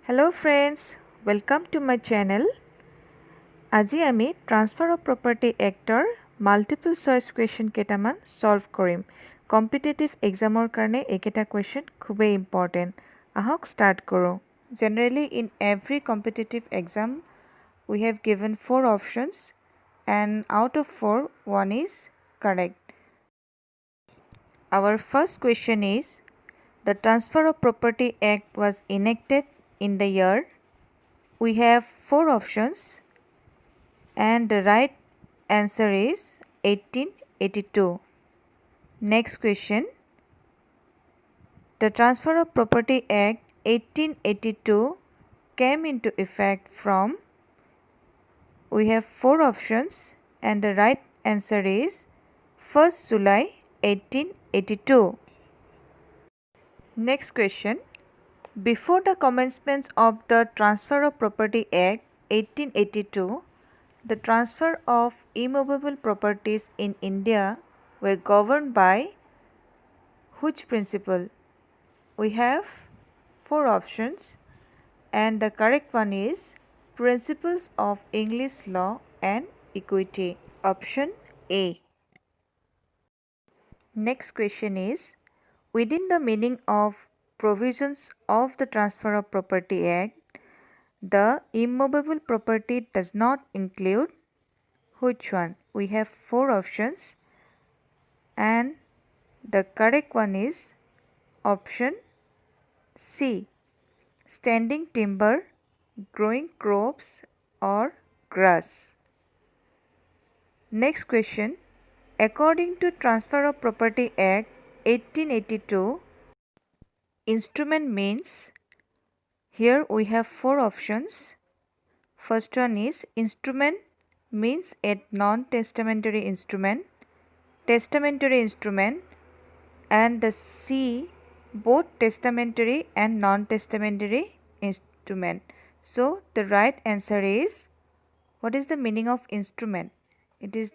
Hello friends, welcome to my channel. আজি আমি transfer of property এক্টৰ মাল্টিপল চইচ কুৱেশ্যন কেইটামান সলভ কৰিম। Competitive এক্সামৰ কাৰণে এইকেইটা কুৱেশ্যন খুবেই ইম্পৰ্টেণ্ট। আহক ষ্টাৰ্ট কৰোঁ। Generally in every competitive exam we have given 4 options and out of 4 one is correct. Our first question is the Transfer of Property Act was enacted in the year. We have 4 options and the right answer is 1882. Next question. The Transfer of Property Act 1882 came into effect from. We have 4 options and the right answer is 1st July 1882. Next question. Before the commencement of the Transfer of Property Act 1882, the transfer of immovable properties in India were governed by which principle? We have 4 options and the correct one is Principles of English Law and Equity. Option A. Next question is, within the meaning of provisions of the Transfer of Property Act, the immovable property does not include which one? We have 4 options and the correct one is option C. Standing timber, growing crops or grass. Next question. According to Transfer of Property Act 1882, instrument means, here we have 4 options. First one is instrument means a non-testamentary instrument, testamentary instrument, and the C, both testamentary and non-testamentary instrument. So the right answer is, what is the meaning of instrument? It is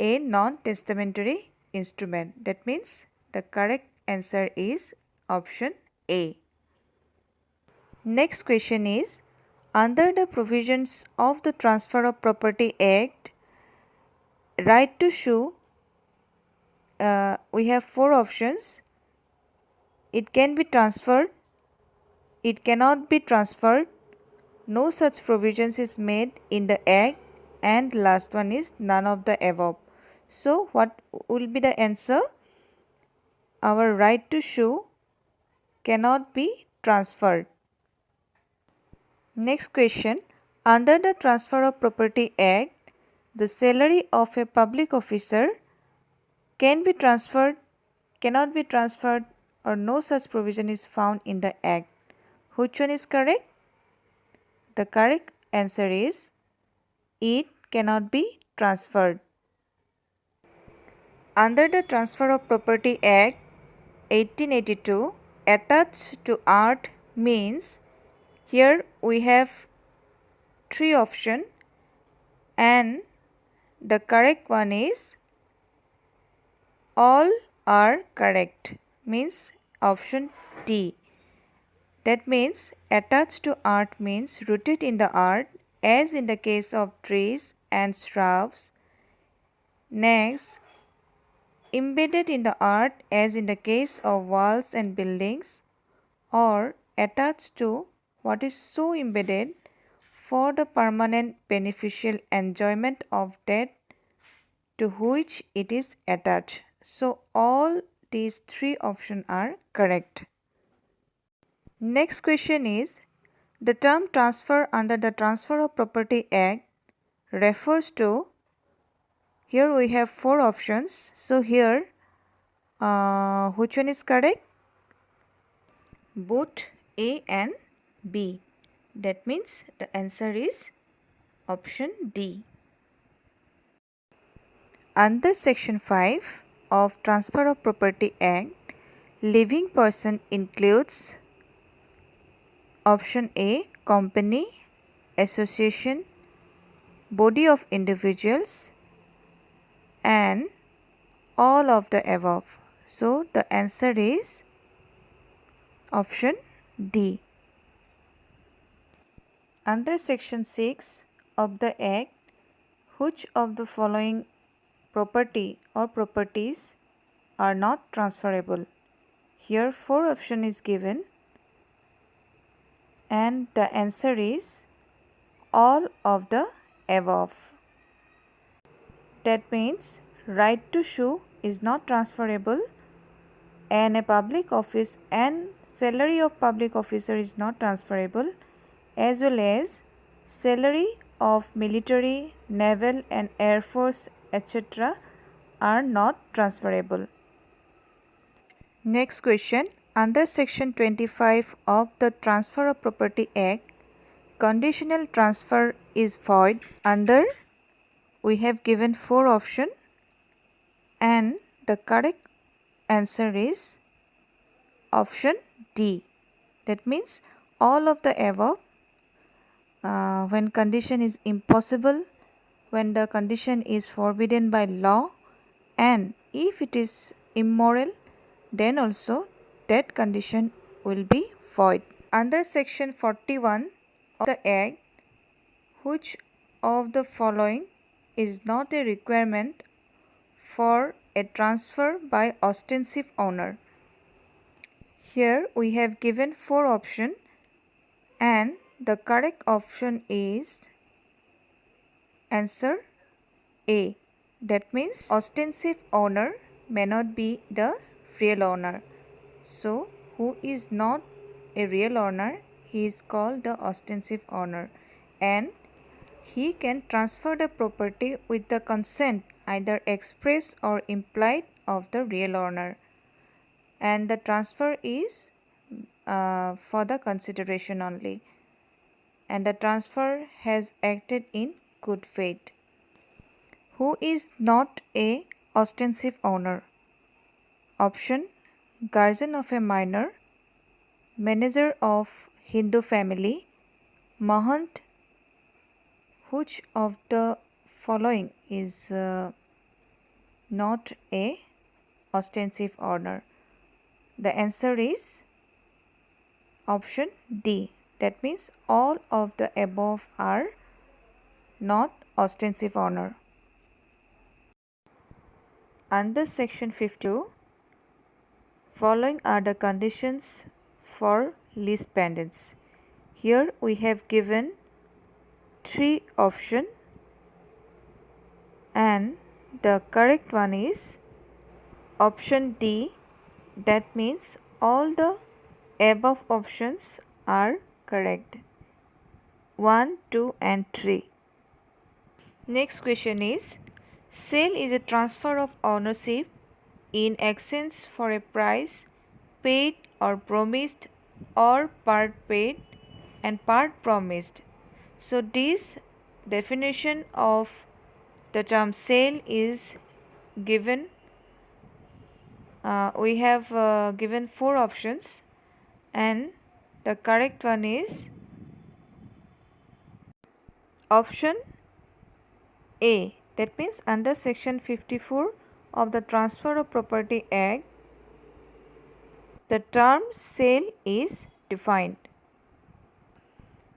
a non-testamentary instrument. That means the correct answer is option A. Next question is, under the provisions of the Transfer of Property Act, right to sue, we have 4 options. It can be transferred, it cannot be transferred, no such provisions is made in the Act, and last one is none of the above. So what will be the answer? Our right to sue cannot be transferred. Next question. Under the Transfer of Property Act, the salary of a public officer can be transferred, cannot be transferred, or no such provision is found in the Act. Which one is correct? The correct answer is it cannot be transferred. Under the Transfer of Property Act 1882, attached to art means, here we have 3 options and the correct one is all are correct, means option D. That means attached to art means rooted in the art, as in the case of trees and shrubs. Next, embedded in the art, as in the case of walls and buildings, or attached to what is so embedded for the permanent beneficial enjoyment of that to which it is attached. So all these 3 options are correct. Next question is, the term transfer under the Transfer of Property Act refers to, here we have 4 options. So here which one is correct? Both A and B. That means the answer is option D. Under Section 5 of Transfer of Property Act, living person includes option A, company, association, body of individuals, and all of the above. So the answer is option D. Under Section 6 of the Act, which of the following property or properties are not transferable? Here 4 option is given and the answer is all of the above. That means right to sue is not transferable and a public office and salary of public officer is not transferable, as well as salary of military, naval and air force etc. are not transferable. Next question. Under Section 25 of the Transfer of Property Act, conditional transfer is void under, we have given 4 options and the correct answer is option D. That means all of the above. When condition is impossible, when the condition is forbidden by law, and if it is immoral, then also that condition will be void. Under Section 41 of the Act, which of the following is not a requirement for a transfer by ostensive owner? Here we have given 4 options and the correct option is answer A. That means ostensive owner may not be the real owner. So who is not a real owner, he is called the ostensive owner and he can transfer the property with the consent either express or implied of the real owner, and the transfer is for the consideration only, and the transfer has acted in good faith. Who is not a ostensive owner? Option: guardian of a minor, manager of Hindu family, mahant. Which of the following is not a ostensive owner? The answer is option D. That means all of the above are not ostensive owner. Under Section 52, following are the conditions for Lis Pendens. Here we have given 3 options and the correct one is option D. That means all the above options are correct. 1, 2 and 3. Next question is, sale is a transfer of ownership in exchange for a price paid or promised or part paid and part promised. So this definition of the term sale is given. We have given 4 options and the correct one is option A. That means under Section 54 of the Transfer of Property Act, the term sale is defined.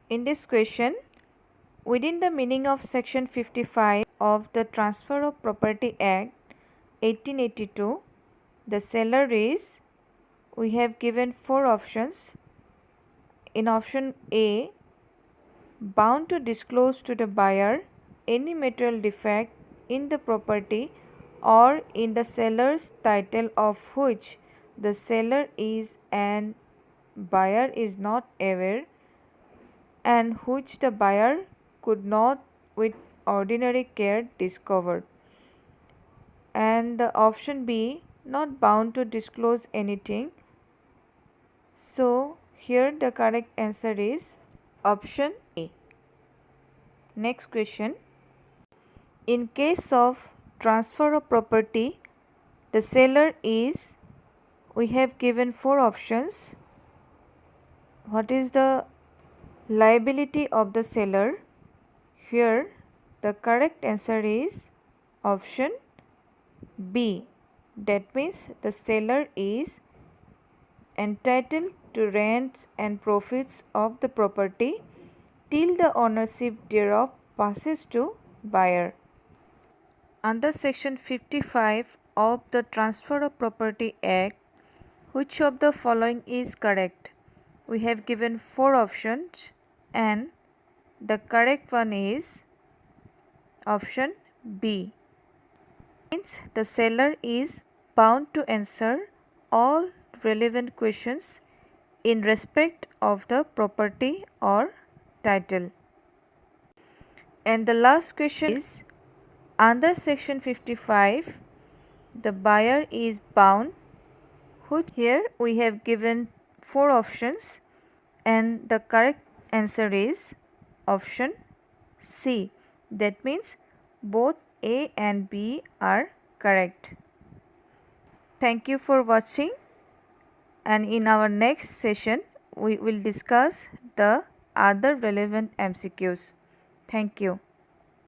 In this question, within the meaning of Section 55 of the Transfer of Property Act 1882, the seller is, we have given 4 options. In option A, bound to disclose to the buyer any material defect in the property or in the seller's title of which the seller is and buyer is not aware and which the buyer could not with ordinary care discover. And the option B, not bound to disclose anything. So here the correct answer is option A. Next question. In case of transfer of property, the seller is, we have given 4 options. What is the liability of the seller? Here the correct answer is option B. That means the seller is entitled to rents and profits of the property till the ownership thereof passes to buyer. Under section 55 of the Transfer of Property Act, which of the following is correct? We have given 4 options and the correct one is option B. Means the seller is bound to answer all relevant questions in respect of the property or title. And the last question is, under section 55, the buyer is bound. Here we have given 4 options and the correct answer is option C. That means both A and B are correct. Thank you for watching, and in our next session we will discuss the other relevant MCQs. Thank you.